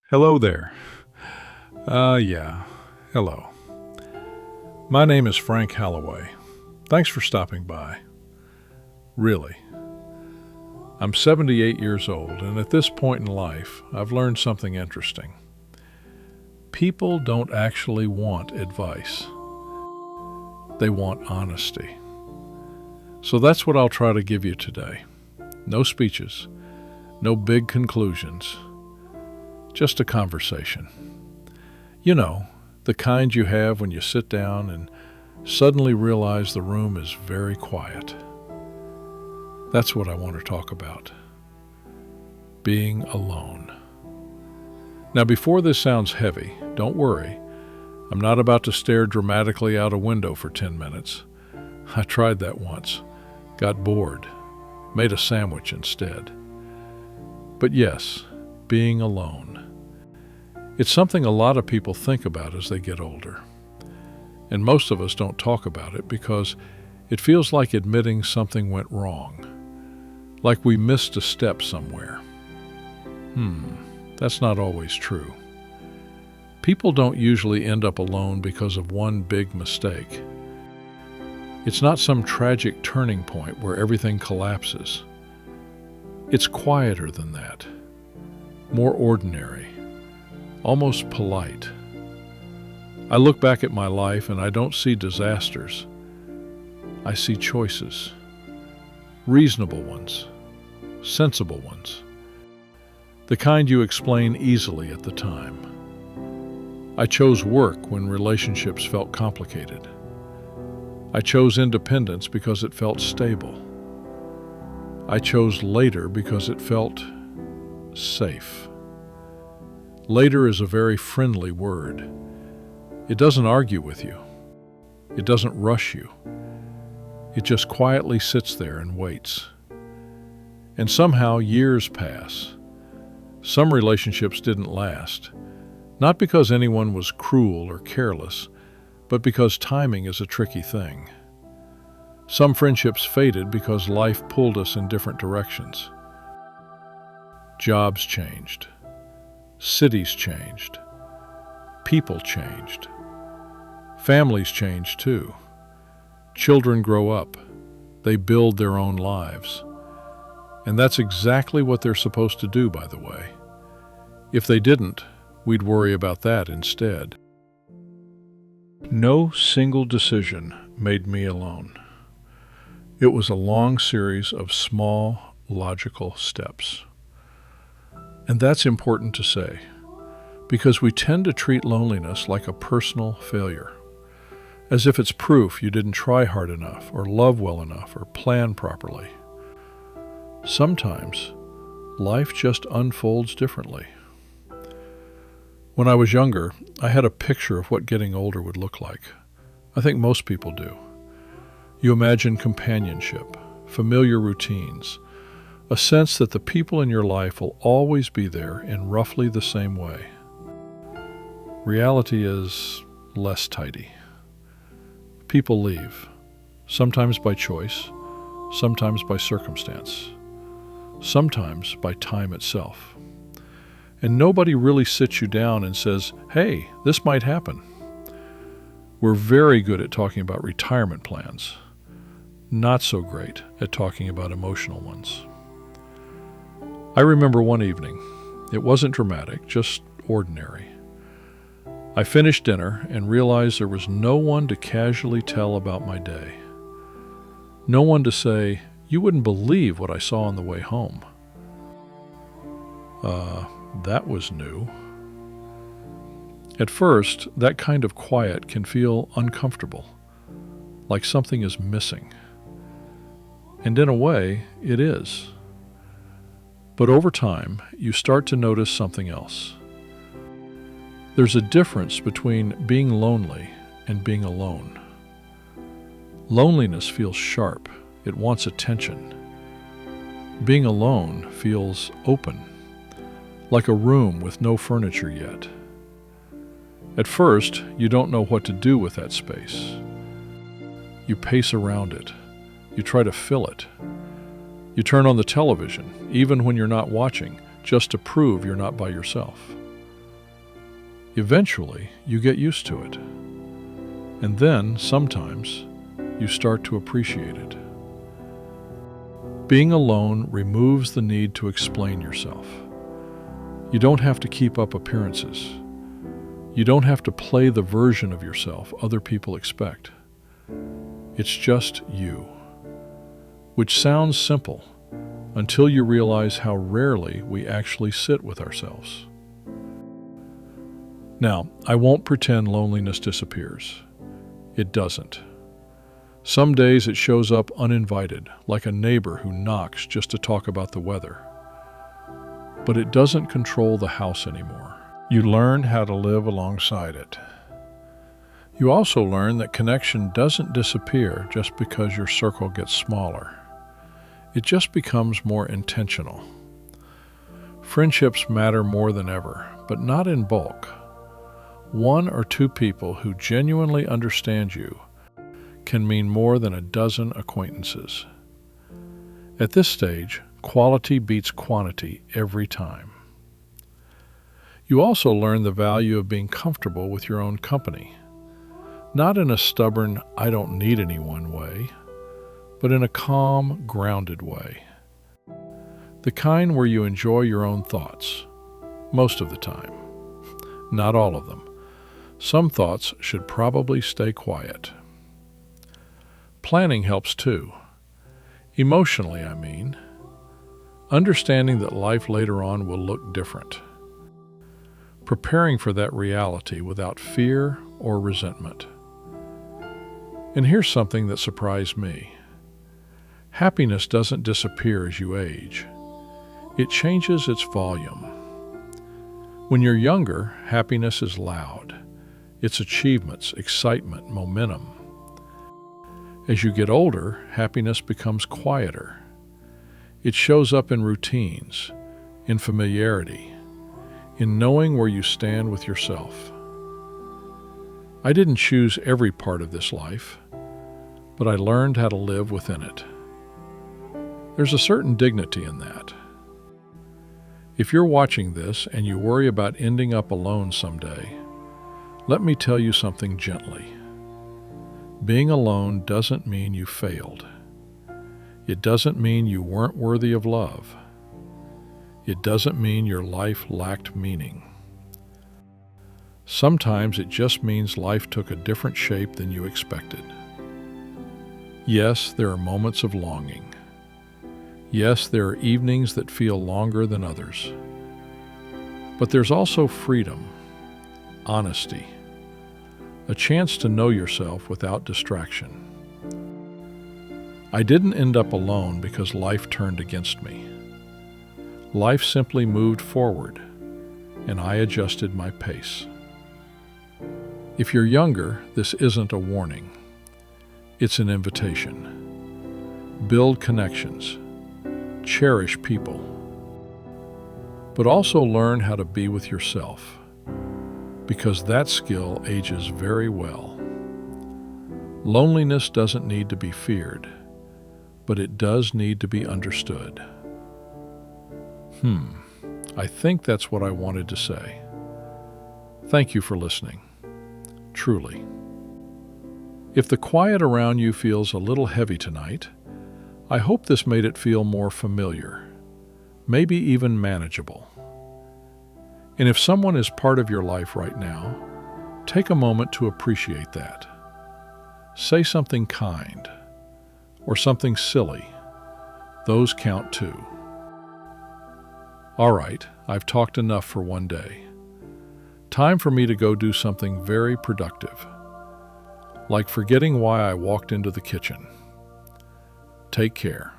Hello there. Yeah, hello. My name is Frank Halloway. Thanks for stopping by. Really. I'm 78 years old, and at this point in life, I've learned something interesting. People don't actually want advice. They want honesty. So that's what I'll try to give you today. No speeches, no big conclusions. Just a conversation. You know, the kind you have when you sit down and suddenly realize the room is very quiet. That's what I want to talk about. Being alone. Now, before this sounds heavy, don't worry. I'm not about to stare dramatically out a window for 10 minutes. I tried that once, got bored, made a sandwich instead. But yes, being alone. It's something a lot of people think about as they get older. And most of us don't talk about it because it feels like admitting something went wrong, like we missed a step somewhere. That's not always true. People don't usually end up alone because of one big mistake. It's not some tragic turning point where everything collapses. It's quieter than that, more ordinary. Almost polite. I look back at my life and I don't see disasters. I see choices. Reasonable ones. Sensible ones. The kind you explain easily at the time. I chose work when relationships felt complicated. I chose independence because it felt stable. I chose later because it felt safe. Later is a very friendly word. It doesn't argue with you. It doesn't rush you. It just quietly sits there and waits. And somehow years pass. Some relationships didn't last, not because anyone was cruel or careless, but because timing is a tricky thing. Some friendships faded because life pulled us in different directions. Jobs changed. Cities changed. People changed. Families change too. Children grow up. They build their own lives. And that's exactly what they're supposed to do, by the way. If they didn't, we'd worry about that instead. No single decision made me alone. It was a long series of small, logical steps. And that's important to say, because we tend to treat loneliness like a personal failure, as if it's proof you didn't try hard enough, or love well enough, or plan properly. Sometimes, life just unfolds differently. When I was younger, I had a picture of what getting older would look like. I think most people do. You imagine companionship, familiar routines, a sense that the people in your life will always be there in roughly the same way. Reality is less tidy. People leave, sometimes by choice, sometimes by circumstance, sometimes by time itself. And nobody really sits you down and says, hey, this might happen. We're very good at talking about retirement plans, not so great at talking about emotional ones. I remember one evening. It wasn't dramatic, just ordinary. I finished dinner and realized there was no one to casually tell about my day. No one to say, you wouldn't believe what I saw on the way home. That was new. At first, that kind of quiet can feel uncomfortable, like something is missing. And in a way, it is. But over time, you start to notice something else. There's a difference between being lonely and being alone. Loneliness feels sharp. It wants attention. Being alone feels open, like a room with no furniture yet. At first, you don't know what to do with that space. You pace around it. You try to fill it. You turn on the television, even when you're not watching, just to prove you're not by yourself. Eventually, you get used to it. And then, sometimes, you start to appreciate it. Being alone removes the need to explain yourself. You don't have to keep up appearances. You don't have to play the version of yourself other people expect. It's just you. Which sounds simple until you realize how rarely we actually sit with ourselves. Now, I won't pretend loneliness disappears. It doesn't. Some days it shows up uninvited, like a neighbor who knocks just to talk about the weather. But it doesn't control the house anymore. You learn how to live alongside it. You also learn that connection doesn't disappear just because your circle gets smaller. It just becomes more intentional. Friendships matter more than ever, but not in bulk. One or two people who genuinely understand you can mean more than a dozen acquaintances. At this stage, quality beats quantity every time. You also learn the value of being comfortable with your own company. Not in a stubborn, I don't need anyone way, but in a calm, grounded way. The kind where you enjoy your own thoughts, most of the time. Not all of them. Some thoughts should probably stay quiet. Planning helps too. Emotionally, I mean. Understanding that life later on will look different. Preparing for that reality without fear or resentment. And here's something that surprised me. Happiness doesn't disappear as you age. It changes its volume. When you're younger, happiness is loud. It's achievements, excitement, momentum. As you get older, happiness becomes quieter. It shows up in routines, in familiarity, in knowing where you stand with yourself. I didn't choose every part of this life, but I learned how to live within it. There's a certain dignity in that. If you're watching this and you worry about ending up alone someday, let me tell you something gently. Being alone doesn't mean you failed. It doesn't mean you weren't worthy of love. It doesn't mean your life lacked meaning. Sometimes it just means life took a different shape than you expected. Yes, there are moments of longing. Yes, there are evenings that feel longer than others. But there's also freedom, honesty, a chance to know yourself without distraction. I didn't end up alone because life turned against me. Life simply moved forward, and I adjusted my pace. If you're younger, this isn't a warning. It's an invitation. Build connections. Cherish people. But also learn how to be with yourself, because that skill ages very well. Loneliness doesn't need to be feared, but it does need to be understood. I think that's what I wanted to say. Thank you for listening. Truly. If the quiet around you feels a little heavy tonight, I hope this made it feel more familiar, maybe even manageable. And if someone is part of your life right now, take a moment to appreciate that. Say something kind or something silly. Those count too. All right, I've talked enough for one day. Time for me to go do something very productive, like forgetting why I walked into the kitchen. Take care.